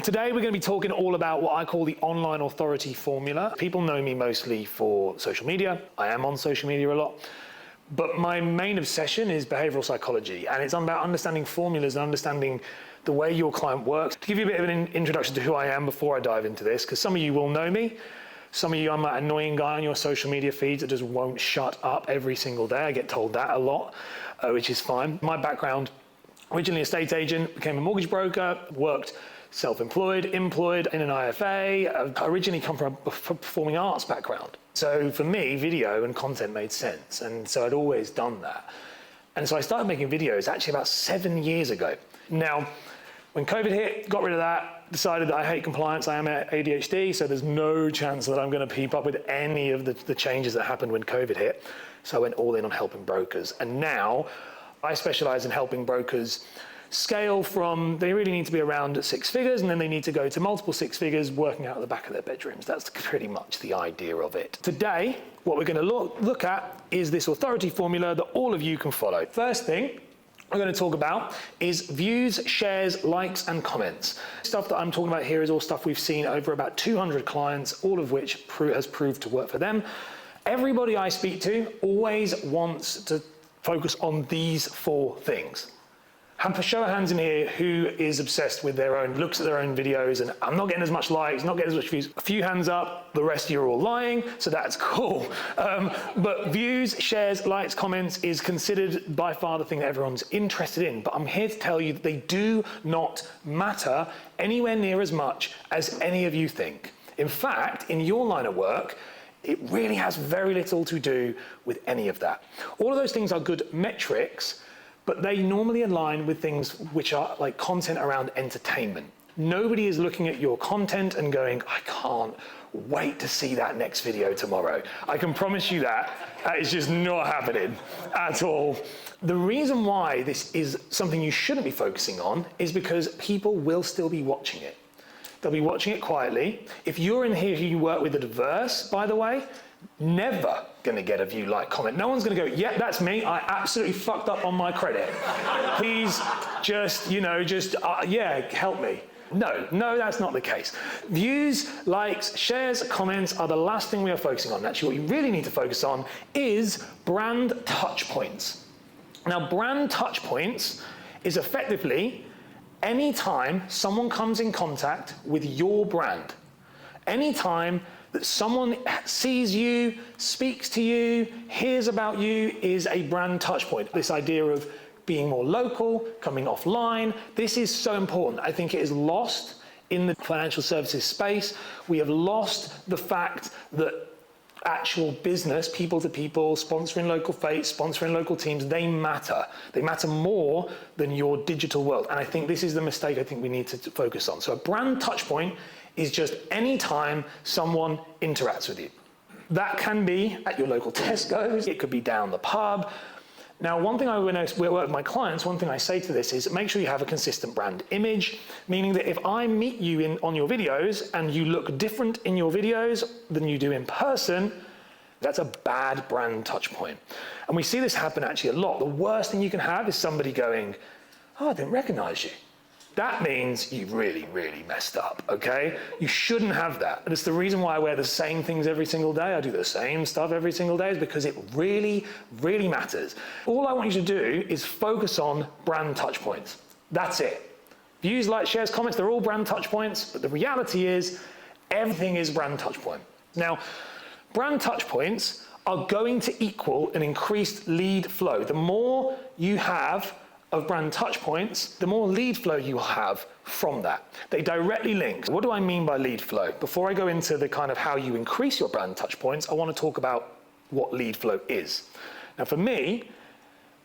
Today we're going to be talking all about what I call the online authority formula. People know me mostly for social media. I am on social media a lot. But my main obsession is behavioral psychology, and it's about understanding formulas and understanding the way your client works. To give you a bit of an introduction to who I am before I dive into this, because some of you will know me. Some of you, I'm that annoying guy on your social media feeds that just won't shut up every single day. I get told that a lot, which is fine. My background, originally a estate agent, became a mortgage broker, worked self-employed, employed in an IFA. I originally come from a performing arts background. So for me, video and content made sense. And so I'd always done that. And so I started making videos actually about 7 years ago. Now, when COVID hit, got rid of that, decided that I hate compliance. I am ADHD, so there's no chance that I'm going to keep up with any of the changes that happened when COVID hit. So I went all in on helping brokers. And now I specialize in helping brokers scale from, they really need to be around 6 figures, and then they need to go to multiple 6 figures working out of the back of their bedrooms. That's pretty much the idea of it. Today, what we're going to look at is this authority formula that all of you can follow. First thing we're going to talk about is views, shares, likes, and comments. Stuff that I'm talking about here is all stuff we've seen over about 200 clients, all of which has proved to work for them. Everybody I speak to always wants to focus on these 4 things. Have a show of hands in here who is obsessed with their own, looks at their own videos and I'm not getting as much likes, not getting as much views. A few hands up, the rest of you are all lying, so that's cool. But views, shares, likes, comments is considered by far the thing that everyone's interested in. But I'm here to tell you that they do not matter anywhere near as much as any of you think. In fact, in your line of work, it really has very little to do with any of that. All of those things are good metrics, but they normally align with things which are like content around entertainment. Nobody is looking at your content and going, I can't wait to see that next video tomorrow. I can promise you that. That is just not happening at all. The reason why this is something you shouldn't be focusing on is because people will still be watching it. They'll be watching it quietly. If you're in here who you work with adverse, by the way, never gonna get a view, like, comment. No one's gonna go, yeah, that's me. I absolutely fucked up on my credit. Please just, yeah, help me. No, that's not the case. Views, likes, shares, comments are the last thing we are focusing on. Actually, what you really need to focus on is brand touch points. Now, brand touch points is effectively any time someone comes in contact with your brand. Any time that someone sees you, speaks to you, hears about you is a brand touch point. This idea of being more local, coming offline, this is so important. I think it is lost in the financial services space. We have lost the fact that actual business, people to people, sponsoring local fates, sponsoring local teams, they matter. They matter more than your digital world. And I think this is the mistake I think we need to focus on. So a brand touch point is just any time someone interacts with you. That can be at your local Tesco's, it could be down the pub. Now, one thing when I work with my clients, one thing I say to this is make sure you have a consistent brand image, meaning that if I meet you on your videos and you look different in your videos than you do in person, that's a bad brand touch point. And we see this happen actually a lot. The worst thing you can have is somebody going, oh, I didn't recognize you. That means you really, really messed up, okay? You shouldn't have that. And it's the reason why I wear the same things every single day. I do the same stuff every single day is because it really, really matters. All I want you to do is focus on brand touch points. That's it. Views, likes, shares, comments, they're all brand touch points, but the reality is everything is brand touch point. Now, brand touch points are going to equal an increased lead flow. The more you have of brand touch points, the more lead flow you will have from that. They directly link. What do I mean by lead flow? Before I go into the kind of how you increase your brand touch points, I want to talk about what lead flow is. Now for me,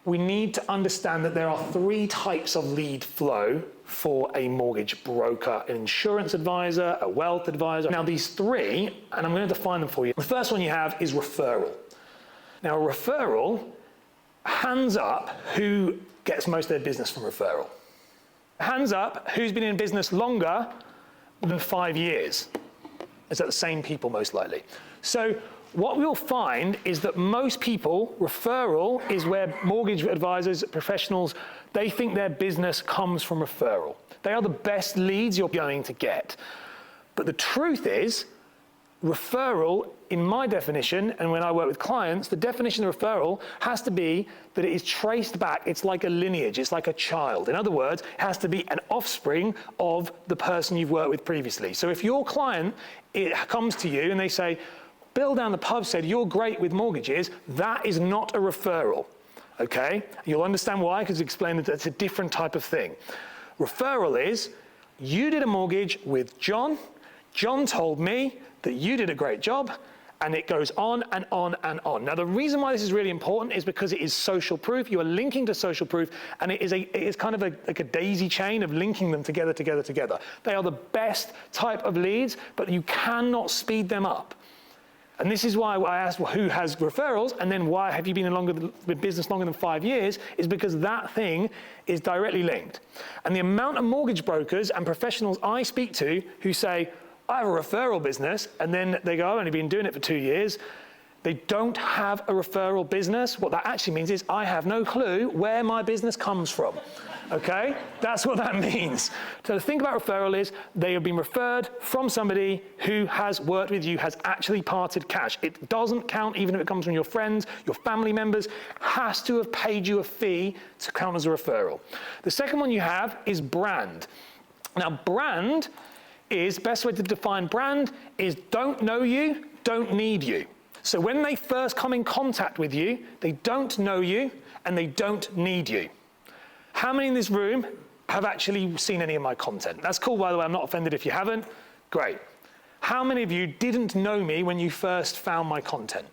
we need to understand that there are 3 types of lead flow for a mortgage broker, an insurance advisor, a wealth advisor. Now these 3, and I'm going to define them for you. The first one you have is referral. Now a referral, hands up who gets most of their business from referral. Hands up, who's been in business longer than 5 years? Is that the same people most likely? So what we'll find is that most people, referral is where mortgage advisors, professionals They think their business comes from referral. They are the best leads you're going to get. But the truth is, referral, in my definition, and when I work with clients, the definition of referral has to be that it is traced back. It's like a lineage. It's like a child. In other words, it has to be an offspring of the person you've worked with previously. So if your client comes to you and they say, Bill down the pub said you're great with mortgages, that is not a referral, okay? You'll understand why, because I explained that it's a different type of thing. Referral is, you did a mortgage with John. John told me that you did a great job, and it goes on and on and on. Now, the reason why this is really important is because it is social proof. You are linking to social proof, and it is kind of like a daisy chain of linking them together. They are the best type of leads, but you cannot speed them up. And this is why I asked, well, who has referrals, and then why have you been in business longer than 5 years, is because that thing is directly linked. And the amount of mortgage brokers and professionals I speak to who say, I have a referral business, and then they go, I've only been doing it for 2 years. They don't have a referral business. What that actually means is I have no clue where my business comes from, okay? That's what that means. So the thing about referral is they have been referred from somebody who has worked with you, has actually parted cash. It doesn't count even if it comes from your friends, your family members, has to have paid you a fee to count as a referral. The second one you have is brand. Now, brand is, best way to define brand is don't know you, don't need you. So when they first come in contact with you, they don't know you and they don't need you. How many in this room have actually seen any of my content? That's cool, by the way, I'm not offended if you haven't. Great. How many of you didn't know me when you first found my content?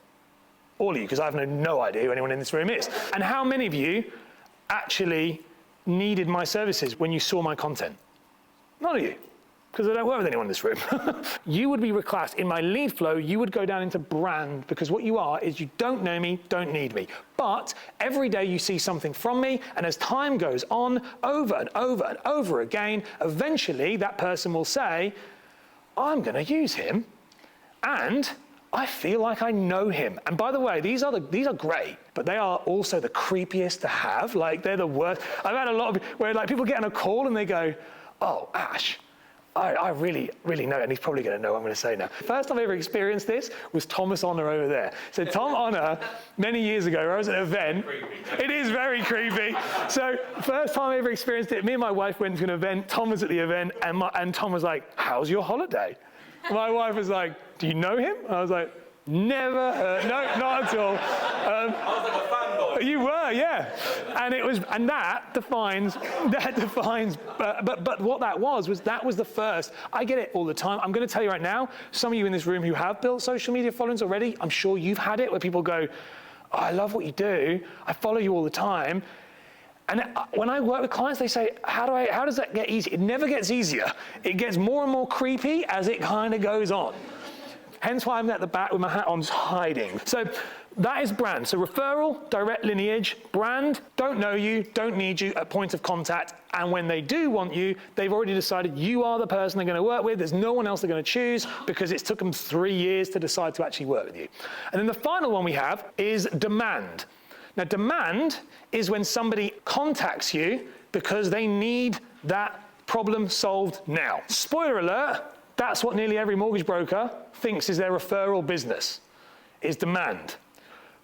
All of you, because I have no idea who anyone in this room is. And how many of you actually needed my services when you saw my content? None of you, because I don't work with anyone in this room. You would be reclassed. In my lead flow, you would go down into brand, because what you are is you don't know me, don't need me. But every day you see something from me, and as time goes on, over and over and over again, eventually that person will say, I'm going to use him, and I feel like I know him. And by the way, these are great, but they are also the creepiest to have. Like, they're the worst. I've had a lot of where like people get on a call and they go, oh, Ash, I really, really know it, and he's probably going to know what I'm going to say now. First time I ever experienced this was Thomas Honor over there. So Tom Honor, many years ago, I was at an event. It is very creepy. So first time I ever experienced it, me and my wife went to an event. Tom was at the event, and Tom was like, how's your holiday? My wife was like, do you know him? And I was like, never heard, no, not at all. I was like a fanboy. You were, yeah. And that defines, but what that was the first. I get it all the time. I'm going to tell you right now, some of you in this room who have built social media followings already, I'm sure you've had it where people go, oh, I love what you do. I follow you all the time. And when I work with clients, they say, how does that get easy? It never gets easier. It gets more and more creepy as it kind of goes on. Hence why I'm at the back with my hat on, just hiding. So that is brand. So referral, direct lineage, brand, don't know you, don't need you at point of contact. And when they do want you, they've already decided you are the person they're going to work with. There's no one else they're going to choose because it's took them 3 years to decide to actually work with you. And then the final one we have is demand. Now, demand is when somebody contacts you because they need that problem solved now. Spoiler alert, that's what nearly every mortgage broker thinks is their referral business, is demand.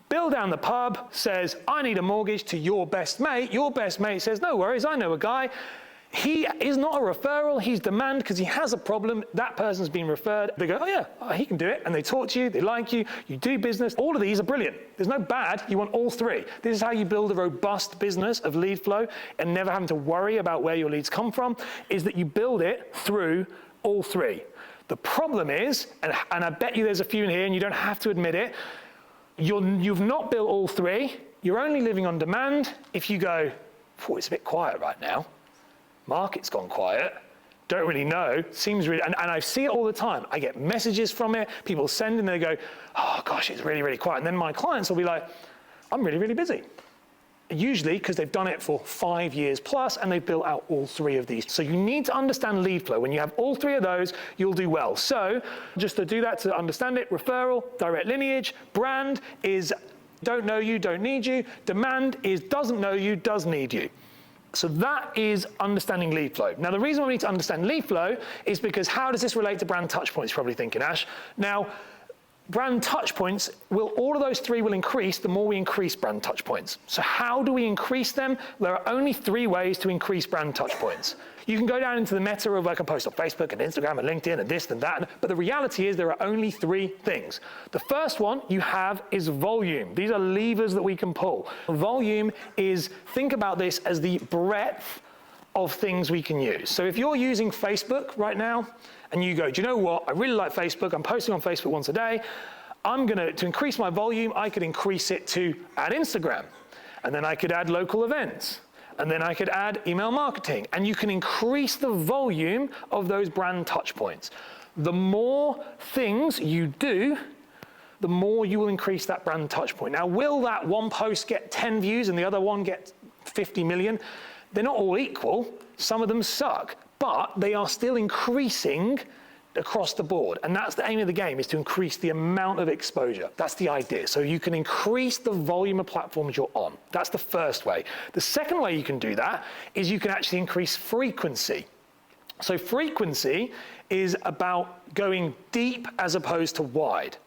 Bill down the pub says, I need a mortgage to your best mate. Your best mate says, no worries, I know a guy. He is not a referral, he's demand because he has a problem. That person's been referred. They go, oh yeah, he can do it. And they talk to you, they like you, you do business. All of these are brilliant. There's no bad, you want all three. This is how you build a robust business of lead flow and never having to worry about where your leads come from, is that you build it through all three. The problem is, and I bet you there's a few in here and you don't have to admit it, you've not built all three, you're only living on demand. If you go, it's a bit quiet right now, market's gone quiet, don't really know, seems really, and I see it all the time. I get messages from it, people send and they go, oh gosh, it's really, really quiet. And then my clients will be like, I'm really, really busy. Usually because they've done it for 5 years plus and they've built out all three of these. So you need to understand lead flow. When you have all three of those, you'll do well. So just to do that, to understand it, referral, direct lineage, brand is don't know you, don't need you. Demand is doesn't know you, does need you. So that is understanding lead flow. Now, the reason why we need to understand lead flow is because how does this relate to brand touch points, you're probably thinking, Ash. Now, brand touch points, all of those three will increase the more we increase brand touch points. So how do we increase them? There are only three ways to increase brand touch points. You can go down into the meta of like a post on Facebook and Instagram and LinkedIn and this and that, but the reality is there are only three things. The first one you have is volume. These are levers that we can pull. Volume is, think about this as the breadth of things we can use. So if you're using Facebook right now, and you go, do you know what? I really like Facebook. I'm posting on Facebook once a day. To increase my volume, I could increase it to add Instagram. And then I could add local events. And then I could add email marketing. And you can increase the volume of those brand touch points. The more things you do, the more you will increase that brand touch point. Now, will that one post get 10 views and the other one get 50 million? They're not all equal. Some of them suck. But they are still increasing across the board. And that's the aim of the game, is to increase the amount of exposure. That's the idea. So you can increase the volume of platforms you're on. That's the first way. The second way you can do that is you can actually increase frequency. So frequency is about going deep as opposed to wide.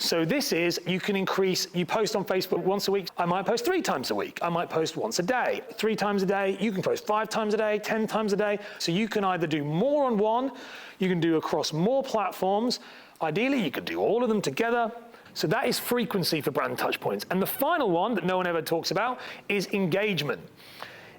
So this is, you can increase, you post on Facebook once a week. I might post 3 times a week. I might post once a day, 3 times a day. You can post 5 times a day, 10 times a day. So you can either do more on one, you can do across more platforms. Ideally, you could do all of them together. So that is frequency for brand touch points. And the final one that no one ever talks about is engagement.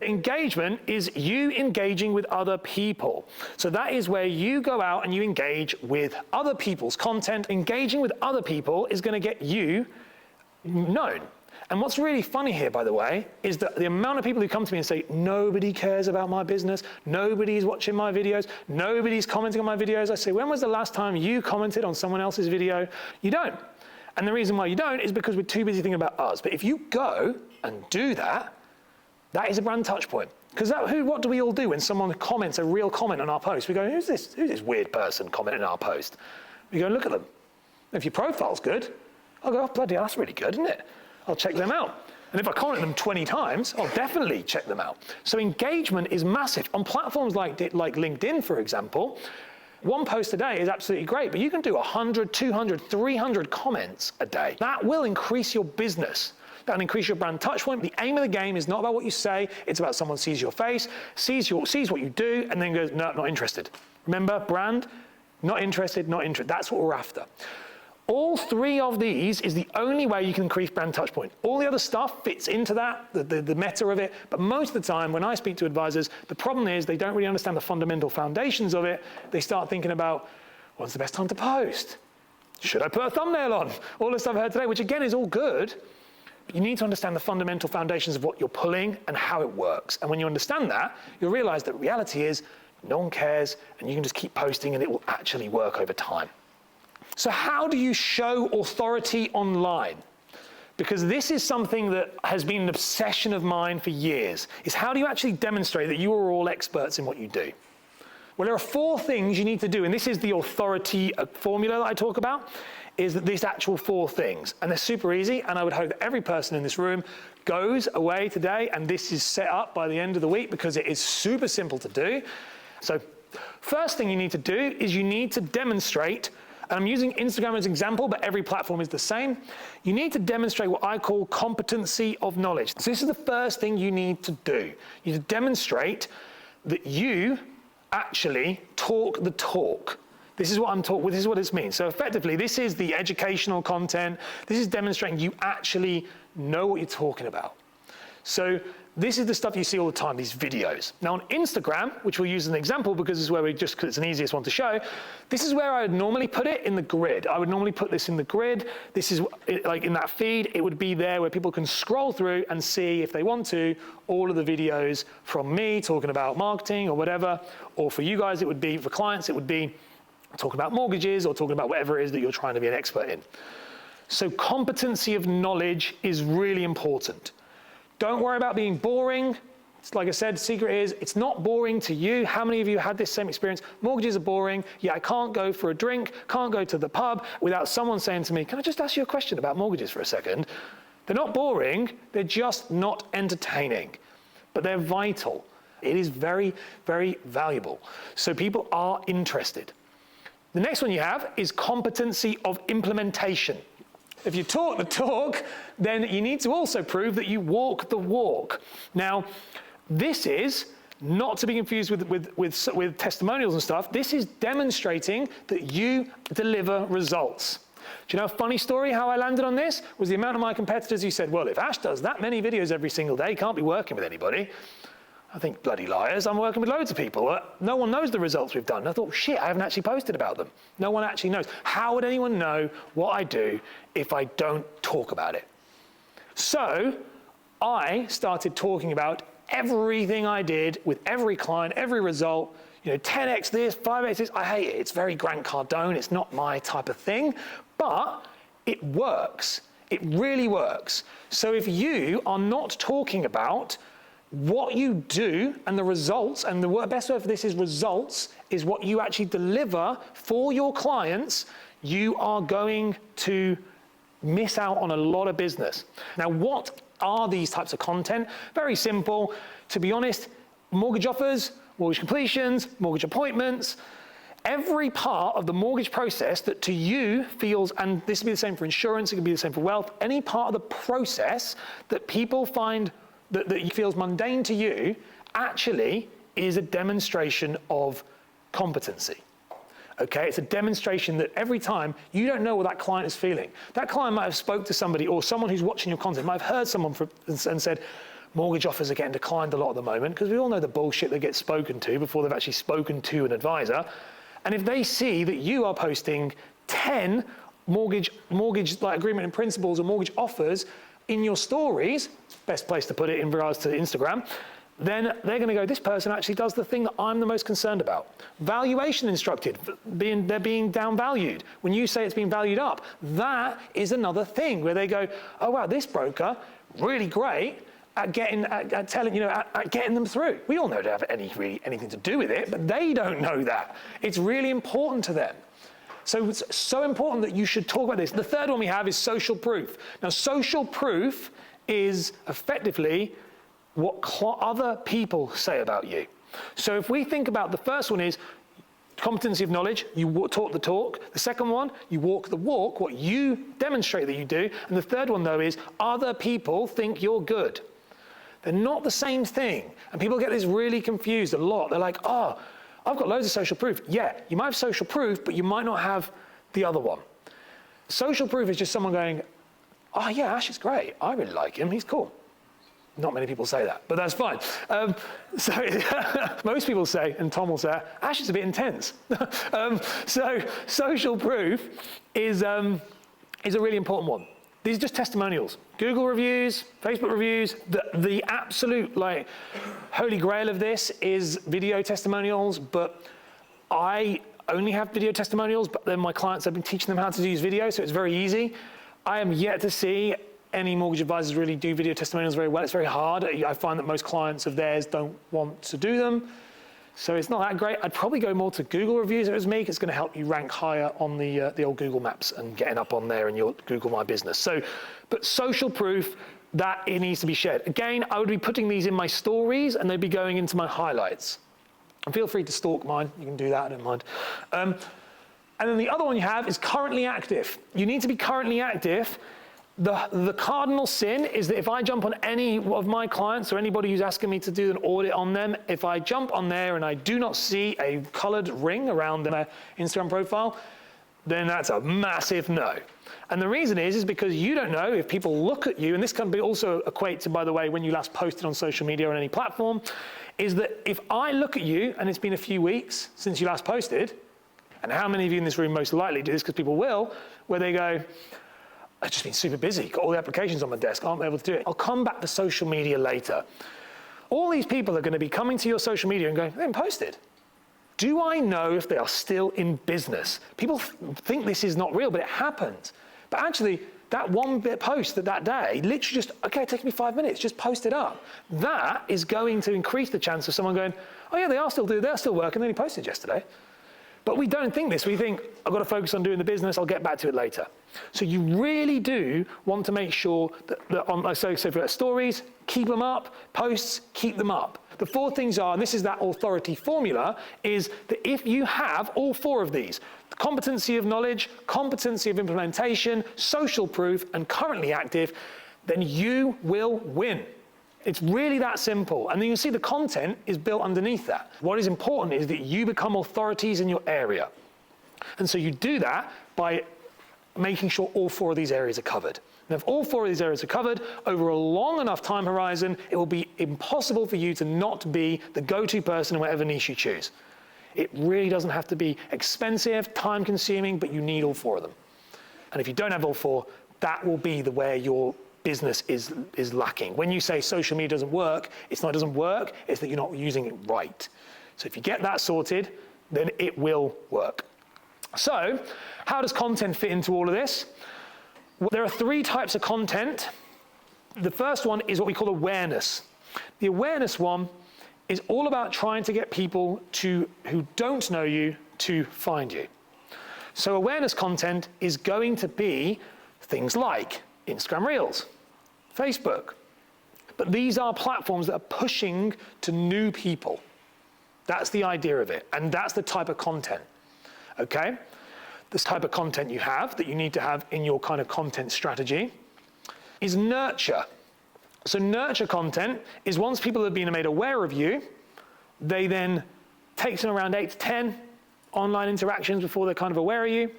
Engagement is you engaging with other people. So that is where you go out and you engage with other people's content. Engaging with other people is going to get you known. And what's really funny here, by the way, is that the amount of people who come to me and say, nobody cares about my business, nobody's watching my videos, nobody's commenting on my videos. I say, when was the last time you commented on someone else's video? You don't. And the reason why you don't is because we're too busy thinking about us. But if you go and do that, that is a brand touch point. Because what do we all do when someone comments a real comment on our post? We go, who's this weird person commenting on our post? We go, look at them. If your profile's good, I'll go, oh, bloody hell, that's really good, isn't it? I'll check them out. And if I comment them 20 times, I'll definitely check them out. So engagement is massive. On platforms like LinkedIn, for example, one post a day is absolutely great, but you can do 100, 200, 300 comments a day. That will increase your business. That'll increase your brand touch point. The aim of the game is not about what you say, it's about someone sees your face, sees what you do, and then goes, no, not interested. Remember, brand, not interested, not interested. That's what we're after. All three of these is the only way you can increase brand touch point. All the other stuff fits into that, the meta of it, but most of the time when I speak to advisors, the problem is they don't really understand the fundamental foundations of it. They start thinking about, when's the best time to post? Should I put a thumbnail on? All the stuff I heard today, which again is all good, but you need to understand the fundamental foundations of what you're pulling and how it works. And when you understand that, you'll realize that reality is no one cares and you can just keep posting and it will actually work over time. So how do you show authority online? Because this is something that has been an obsession of mine for years, is how do you actually demonstrate that you are all experts in what you do? Well, there are 4 things you need to do, and this is the authority formula that I talk about, is that these actual 4 things. And they're super easy, and I would hope that every person in this room goes away today, and this is set up by the end of the week because it is super simple to do. So first thing you need to do is you need to demonstrate, and I'm using Instagram as an example, but every platform is the same. You need to demonstrate what I call competency of knowledge. So this is the first thing you need to do. You need to demonstrate that you actually talk the talk. This is what I'm talking. This is what it means. So effectively, this is the educational content. This is demonstrating you actually know what you're talking about. So this is the stuff you see all the time, these videos. Now on Instagram, which we'll use as an example because this is where because it's an easiest one to show, this is where I would normally put it in the grid. I would normally put this in the grid. This is like in that feed, it would be there where people can scroll through and see, if they want to, all of the videos from me talking about marketing or whatever. Or for you guys, it would be, for clients, it would be talking about mortgages or talking about whatever it is that you're trying to be an expert in. So competency of knowledge is really important. Don't worry about being boring. It's like I said, the secret is it's not boring to you. How many of you had this same experience? Mortgages are boring. Yeah, I can't go for a drink, can't go to the pub without someone saying to me, can I just ask you a question about mortgages for a second? They're not boring, they're just not entertaining, but they're vital. It is very, very valuable. So people are interested. The next one you have is competency of implementation. If you talk the talk, then you need to also prove that you walk the walk. Now, this is not to be confused with testimonials and stuff. This is demonstrating that you deliver results. Do you know a funny story how I landed on this? Was the amount of my competitors who said, well, if Ash does that many videos every single day, he can't be working with anybody. I think, bloody liars, I'm working with loads of people. No one knows the results we've done. I thought, shit, I haven't actually posted about them. No one actually knows. How would anyone know what I do if I don't talk about it? So I started talking about everything I did with every client, every result, 10x this, 5x this. I hate it. It's very Grant Cardone. It's not my type of thing, but it works. It really works. So if you are not talking about what you do and the results, and the best word for this is results, is what you actually deliver for your clients, you are going to miss out on a lot of business. Now, what are these types of content? Very simple. To be honest, mortgage offers, mortgage completions, mortgage appointments, every part of the mortgage process that to you feels, and this will be the same for insurance, it could be the same for wealth, any part of the process that people find that feels mundane to you actually is a demonstration of competency. Okay, it's a demonstration that every time you don't know what that client is feeling. That client might have spoke to somebody, or someone who's watching your content might have heard someone and said, mortgage offers are getting declined a lot at the moment, because we all know the bullshit that gets spoken to before they've actually spoken to an advisor. And if they see that you are posting 10 mortgage like agreement in principles or mortgage offers in your stories, best place to put it in regards to Instagram, then they're going to go, this person actually does the thing that I'm the most concerned about. Valuation instructed, they're being downvalued. When you say it's being valued up, that is another thing where they go, oh wow, this broker, really great at getting them through. We all know they have anything to do with it, but they don't know that. It's really important to them. So it's so important that you should talk about this. The third one we have is social proof. Now, social proof is effectively what other people say about you. So if we think about the first one is competency of knowledge, you talk the talk. The second one, you walk the walk, what you demonstrate that you do. And the third one, though, is other people think you're good. They're not the same thing. And people get this really confused a lot. They're like, oh, I've got loads of social proof. Yeah, you might have social proof, but you might not have the other one. Social proof is just someone going, oh yeah, Ash is great. I really like him. He's cool. Not many people say that, but that's fine. So most people say, and Tom will say, Ash is a bit intense. So social proof is a really important one. These are just testimonials. Google reviews, Facebook reviews. The absolute holy grail of this is video testimonials, but I only have video testimonials, but then my clients, I've been teaching them how to use video, so it's very easy. I am yet to see any mortgage advisors really do video testimonials very well. It's very hard. I find that most clients of theirs don't want to do them. So it's not that great. I'd probably go more to Google reviews if it was me, 'cause it's going to help you rank higher on the old Google Maps and getting up on there in your Google My Business. So, but social proof, that it needs to be shared. Again, I would be putting these in my stories and they'd be going into my highlights. And feel free to stalk mine. You can do that, I don't mind. And then the other one you have is currently active. You need to be currently active. The cardinal sin is that if I jump on any of my clients or anybody who's asking me to do an audit on them, if I jump on there and I do not see a colored ring around their Instagram profile, then that's a massive no. And the reason is because you don't know if people look at you, and this can be also equate to, by the way, when you last posted on social media or on any platform, is that if I look at you and it's been a few weeks since you last posted, and how many of you in this room most likely do this, because people will, where they go, I've just been super busy, got all the applications on my desk, aren't able to do it. I'll come back to social media later. All these people are going to be coming to your social media and going, they haven't posted. Do I know if they are still in business? People think this is not real, but it happened. But actually, that one bit post that day, literally just, okay, it takes me 5 minutes, just post it up. That is going to increase the chance of someone going, oh yeah, they're still working, they only posted yesterday. But we don't think this. We think, I've got to focus on doing the business, I'll get back to it later. So you really do want to make sure that so for stories, keep them up, posts, keep them up. the 4 things are, and this is that authority formula, is that if you have all 4 of these, the competency of knowledge, competency of implementation, social proof, and currently active, then you will win. It's really that simple. And then you see the content is built underneath that. What is important is that you become authorities in your area. And so you do that by making sure all 4 of these areas are covered. And if all 4 of these areas are covered over a long enough time horizon, it will be impossible for you to not be the go-to person in whatever niche you choose. It really doesn't have to be expensive, time-consuming, but you need all 4 of them. And if you don't have all 4, that will be where your business is lacking. When you say social media doesn't work, it's not it doesn't work, it's that you're not using it right. So if you get that sorted, then it will work. So how does content fit into all of this? Well, there are 3 types of content. The first one is what we call awareness. The awareness one is all about trying to get people who don't know you to find you. So awareness content is going to be things like Instagram Reels, Facebook. But these are platforms that are pushing to new people. That's the idea of it, and that's the type of content, okay? This type of content you have, that you need to have in your kind of content strategy, is nurture. So nurture content is once people have been made aware of you, they then take them around 8 to 10 online interactions before they're kind of aware of you.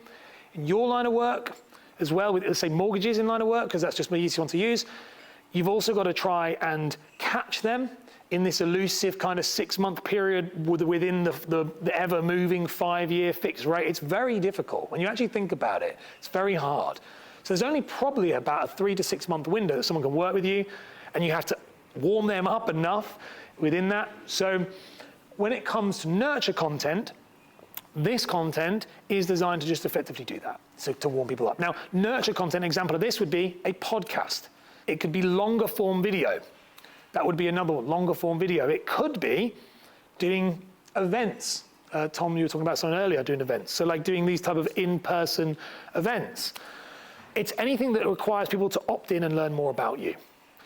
In your line of work, as well, with, let's say, mortgages in line of work, because that's just the easiest one to use, you've also got to try and catch them in this elusive kind of 6-month period within the ever-moving 5-year fixed rate. It's very difficult. When you actually think about it, it's very hard. So there's only probably about a 3 to 6 month window that someone can work with you, and you have to warm them up enough within that. So when it comes to nurture content, this content is designed to just effectively do that, so to warm people up. Now, nurture content, an example of this would be a podcast. It could be longer form video. That would be another one, longer form video. It could be doing events. Tom, you were talking about something earlier, doing events. So like doing these type of in-person events. It's anything that requires people to opt in and learn more about you.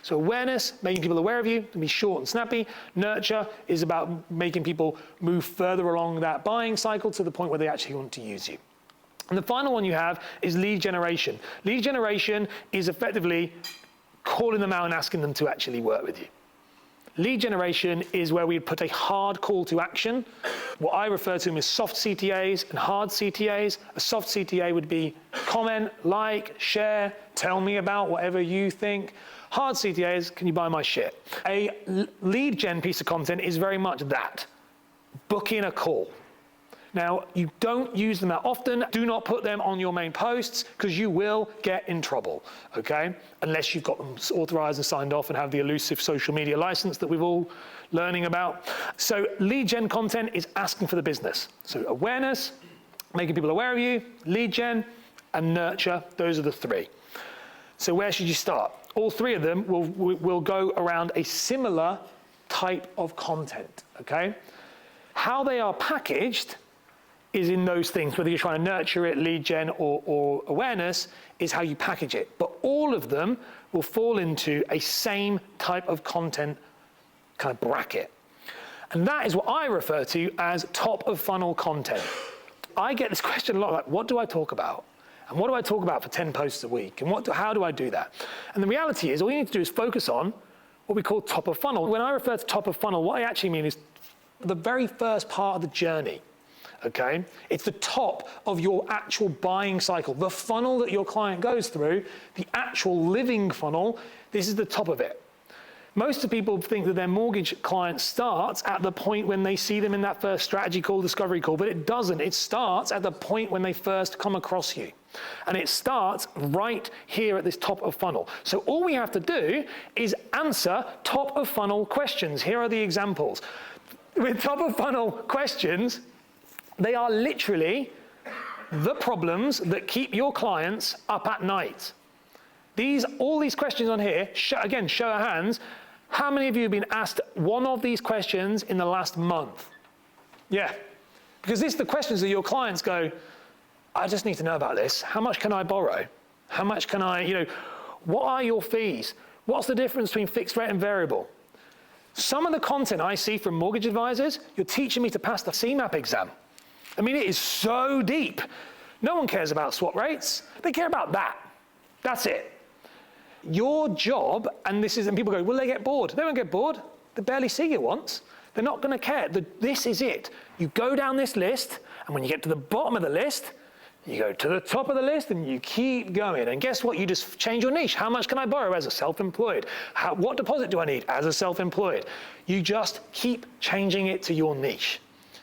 So awareness, making people aware of you, to be short and snappy. Nurture is about making people move further along that buying cycle to the point where they actually want to use you. And the final one you have is lead generation. Lead generation is effectively calling them out and asking them to actually work with you. Lead generation is where we put a hard call to action. What I refer to them as soft CTAs and hard CTAs. A soft CTA would be comment, like, share, tell me about whatever you think. Hard CTAs, can you buy my shit? A lead gen piece of content is very much that. Book in a call. Now, you don't use them that often. Do not put them on your main posts because you will get in trouble, okay? Unless you've got them authorized and signed off and have the elusive social media license that we've all learning about. So lead gen content is asking for the business. So awareness, making people aware of you, lead gen, and nurture. Those are the 3. So where should you start? All 3 of them will go around a similar type of content, okay? How they are packaged is in those things, whether you're trying to nurture it, lead gen, or awareness, is how you package it. But all of them will fall into a same type of content kind of bracket. And that is what I refer to as top of funnel content. I get this question a lot, like, what do I talk about? And what do I talk about for 10 posts a week? And how do I do that? And the reality is, all you need to do is focus on what we call top of funnel. When I refer to top of funnel, what I actually mean is the very first part of the journey. Okay? It's the top of your actual buying cycle, the funnel that your client goes through, the actual living funnel. This is the top of it. Most of the people think that their mortgage client starts at the point when they see them in that first strategy call, discovery call, but it doesn't. It starts at the point when they first come across you. And it starts right here at this top of funnel. So all we have to do is answer top of funnel questions. Here are the examples. With top of funnel questions, they are literally the problems that keep your clients up at night. All these questions on here, again, show of hands, how many of you have been asked one of these questions in the last month? Yeah, because these are the questions that your clients go, I just need to know about this. How much can I borrow? How much can I, what are your fees? What's the difference between fixed rate and variable? Some of the content I see from mortgage advisors, you're teaching me to pass the CMAP exam. I mean, it is so deep. No one cares about swap rates. They care about that. That's it. Your job, and people go, will they get bored? They won't get bored. They barely see you once. They're not going to care. This is it. You go down this list, and when you get to the bottom of the list, you go to the top of the list, and you keep going. And guess what? You just change your niche. How much can I borrow as a self-employed? What deposit do I need as a self-employed? You just keep changing it to your niche,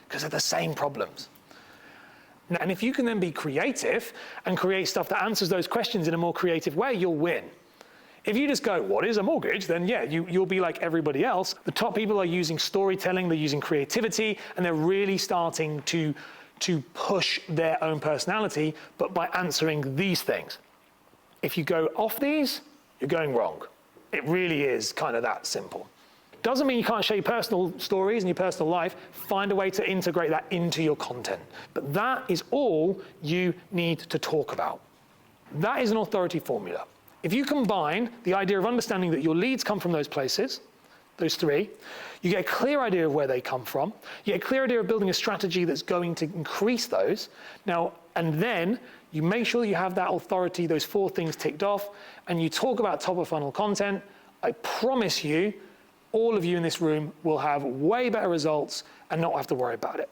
because they're the same problems. And if you can then be creative and create stuff that answers those questions in a more creative way, you'll win. If you just go, what is a mortgage? Then yeah, you'll be like everybody else. The top people are using storytelling, they're using creativity, and they're really starting to push their own personality, but by answering these things. If you go off these, you're going wrong. It really is kind of that simple. Doesn't mean you can't share your personal stories and your personal life. Find a way to integrate that into your content. But that is all you need to talk about. That is an authority formula. If you combine the idea of understanding that your leads come from those places, those three, you get a clear idea of where they come from, you get a clear idea of building a strategy that's going to increase those. Now, and then you make sure that you have that authority, those 4 things ticked off, and you talk about top of funnel content. I promise you, all of you in this room will have way better results and not have to worry about it.